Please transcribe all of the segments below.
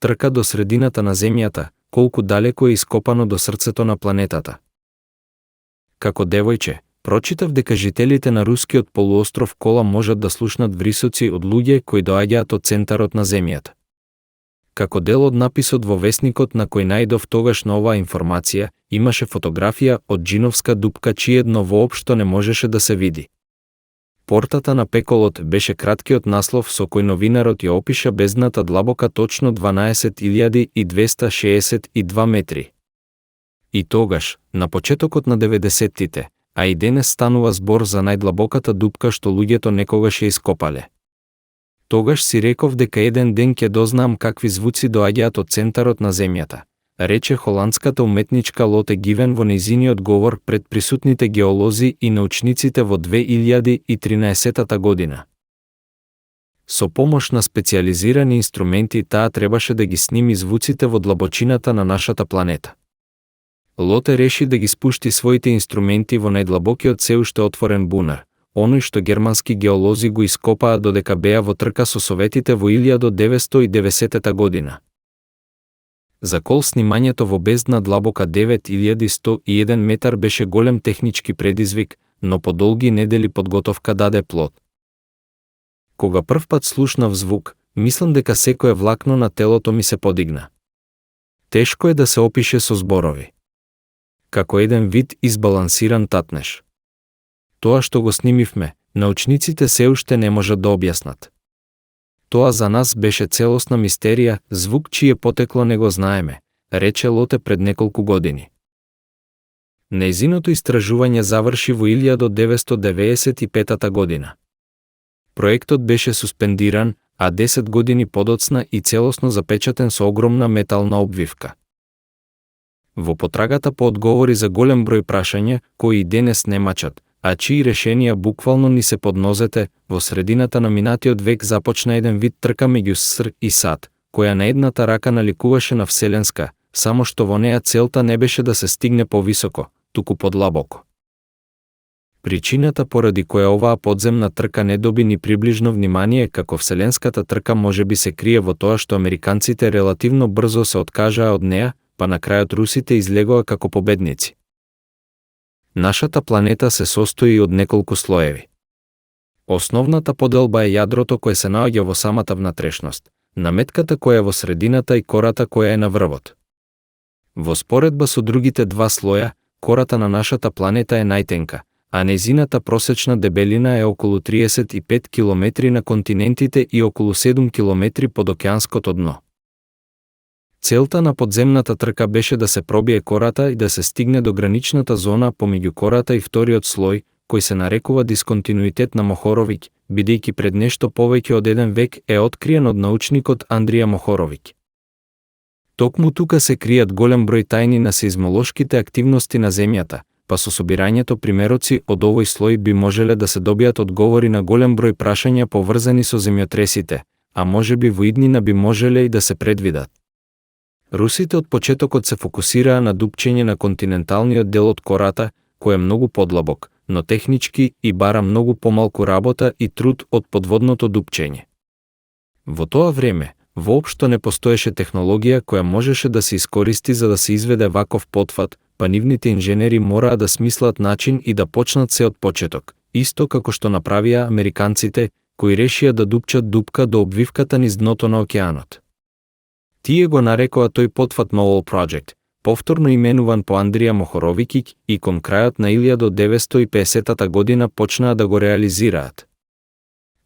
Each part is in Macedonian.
трка до средината на земјата, колку далеко е ископано до срцето на планетата. Како девојче, прочитав дека жителите на рускиот полуостров Кола можат да слушнат врисоци од луѓе кои доаѓаат од центарот на земјата. Како дел од написот во весникот на кој најдов тогаш на оваа информација, имаше фотографија од Джиновска дупка чие дно воопшто не можеше да се види. Портата на пеколот беше краткиот наслов со кој новинарот ја опиша бездната длабока точно 12.262 метри. И тогаш, на почетокот на 90-тите, а и денес станува збор за најдлабоката дупка што луѓето некогаш ја ископале. Тогаш си реков дека еден ден ќе дознаам какви звуци доаѓаат од центарот на земјата, рече холандската уметничка Лоте Гивен во нејзиниот говор пред присутните геолози и научниците во 2013 година. Со помош на специјализирани инструменти таа требаше да ги сними звуците во длабочината на нашата планета. Лоте реши да ги спушти своите инструменти во најдлабокиот се уште отворен бунар, оној што германски геолози го ископаа додека беа во трка со Советите во 1990 година. За Кол снимањето во бездна длабока 9101 метар беше голем технички предизвик, но по долги недели подготовка даде плод. Кога првпат слушнав звук, мислам дека секое влакно на телото ми се подигна. Тешко е да се опише со зборови. Како еден вид избалансиран татнеш. Тоа што го снимивме, научниците се уште не можат да објаснат. Тоа за нас беше целосна мистерија, звук чие потекло не го знаеме, рече Лоте пред неколку години. Нејзиното истражување заврши во 1995 година. Проектот беше суспендиран, а 10 години подоцна и целосно запечатен со огромна метална обвивка. Во потрагата по одговори за голем број прашања, кои и денес не мачат, а чии решенија буквално ни се под нозете, во средината на минатиот век започна еден вид трка меѓу СР и САД, која на едната рака наликуваше на вселенска, само што во неа целта не беше да се стигне повисоко, туку подлабоко. Причината поради која оваа подземна трка не доби ни приближно внимание како вселенската трка можеби се крие во тоа што американците релативно брзо се откажаа од неа, па на крајот русите излегоа како победници. Нашата планета се состои од неколку слоеви. Основната поделба е јадрото кое се наоѓа во самата внатрешност, наметката која е во средината и кората која е на врвот. Во споредба со другите два слоја, кората на нашата планета е најтенка, а нејзината просечна дебелина е околу 35 км на континентите и околу 7 км под океанското дно. Целта на подземната трка беше да се пробие кората и да се стигне до граничната зона помеѓу кората и вториот слој, кој се нарекува дисконтинуитет на Мохоровиќ, бидејќи пред нешто повеќе од еден век е откриен од научникот Андрија Мохоровиќ. Токму тука се кријат голем број тајни на сеизмолошките активности на Земјата, па со собирањето примероци од овој слој би можеле да се добијат одговори на голем број прашања поврзани со земјотресите, а можеби во иднина би можеле и да се предвидат. Русите од почетокот се фокусираа на дупчење на континенталниот дел од кората, кој е многу подлабок, но технички и бара многу помалку работа и труд од подводното дупчење. Во тоа време, воопшто не постоеше технологија која можеше да се искористи за да се изведе ваков потфат, па нивните инженери мораа да смислат начин и да почнат се од почеток, исто како што направија американците, кои решија да дупчат дупка до обвивката низ дното на океанот. Тие го нарекоа тој потфат Mole Project, повторно именуван по Андрија Мохоровиќ, и кон крајот на 1950 година почнаа да го реализираат.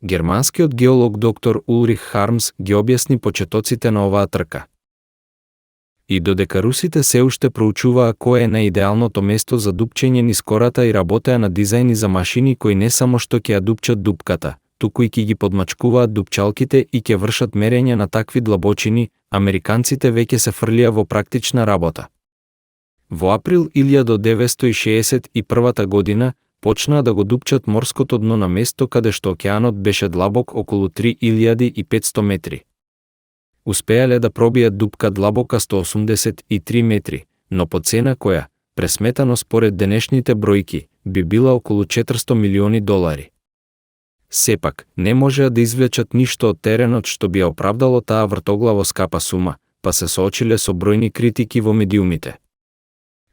Германскиот геолог доктор Улрих Хармс ги објасни почетоците на оваа трка. И додека русите се уште проучуваа кое е најидеалното место за дупчење низ кората и работеа на дизајни за машини кои не само што ќе ја дупчат дупката, туку и ќе ги подмачкуваат дупчалките и ќе вршат мерења на такви длабочини, американците веќе се фрлија во практична работа. Во април 1961 година почнаа да го дупчат морското дно на место каде што океанот беше длабок околу 3500 метри. Успеале да пробијат дупка длабока 183 метри, но по цена која, пресметано според денешните бројки, би била околу $400 милиони. Сепак, не можеа да извлечат ништо од теренот што би ја оправдало таа вртоглаво скапа сума, па се соочиле со бројни критики во медиумите.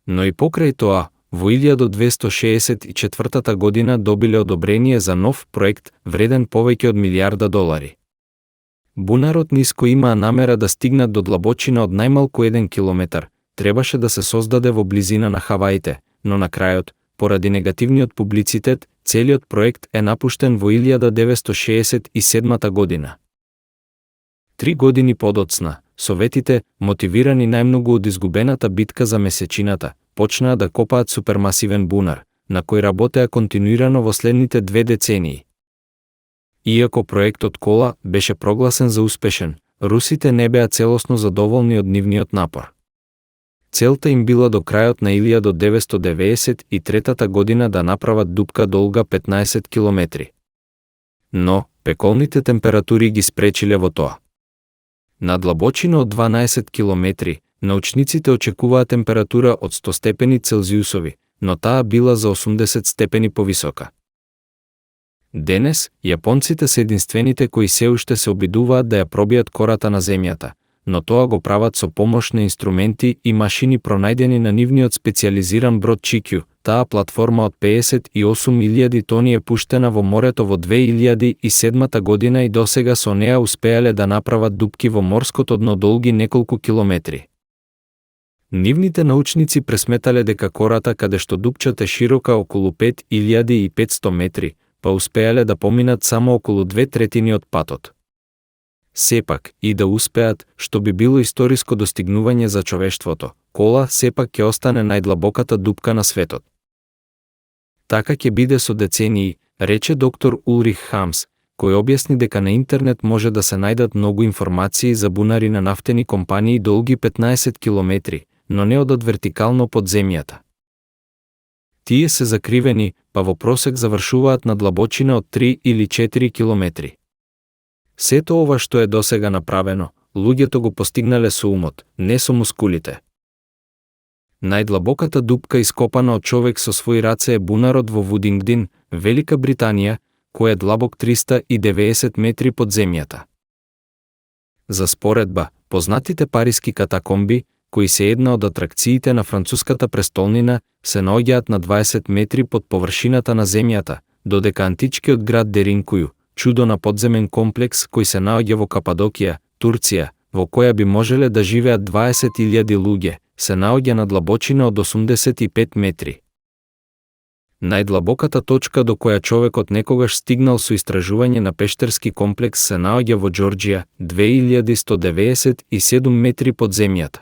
Но и покрај тоа, во 1264 година добиле одобрение за нов проект вреден повеќе од $1.000.000. Бунарот ниско имаа намера да стигнат до длабочина од најмалку 1 километар, требаше да се создаде во близина на Хаваите, но на крајот, поради негативниот публицитет, целиот проект е напуштен во 1967 година. 3 години подоцна, Советите, мотивирани најмногу од изгубената битка за месечината, почнаа да копаат супермасивен бунар, на кој работеа континуирано во следните 2 децении. Иако проектот Кола беше прогласен за успешен, русите не беа целосно задоволни од нивниот напор. Целта им била до крајот на 1993 година да направат дупка долга 15 километри. Но, пеколните температури ги спречиле во тоа. На длабочина од 12 километри, научниците очекуваа температура од 100 степени Целзиусови, но таа била за 80 степени повисока. Денес, јапонците се единствените кои се уште се обидуваат да ја пробијат кората на земјата, но тоа го прават со помош на инструменти и машини пронајдени на нивниот специјализиран брод Чикју. Таа платформа од 58.000 тони е пуштена во морето во 2007 година и досега со неа успеале да направат дупки во морското дно долги неколку километри. Нивните научници пресметале дека кората каде што дупчат е широка околу 5500 метри, па успеале да поминат само околу 2/3 од патот. Сепак, и да успеат, што би било историско достигнување за човештвото, Кола сепак ќе остане најдлабоката дупка на светот. Така ќе биде со децении, рече доктор Улрих Хамс, кој објасни дека на интернет може да се најдат многу информации за бунари на нафтени компании долги 15 километри, но не одат вертикално под земјата. Тие се закривени, па во просек завршуваат на длабочина од 3 или 4 километри. Сето ова што е досега направено, луѓето го постигнале со умот, не со мускулите. Најдлабоката дупка ископана од човек со своји раце е бунарот во Вудингдин, Велика Британија, кој е длабок 390 метри под земјата. За споредба, познатите париски катакомби, кои се една од атракциите на француската престолнина, се наоѓаат на 20 метри под површината на земјата, додека античкиот град Деринкују, чудо на подземен комплекс кој се наоѓа во Кападокија, Турција, во која би можеле да живеат 20.000 луѓе, се наоѓа на длабочина од 85 метри. Најдлабоката точка до која човекот некогаш стигнал со истражување на пештерски комплекс се наоѓа во Џорџија, 2197 метри под земјата.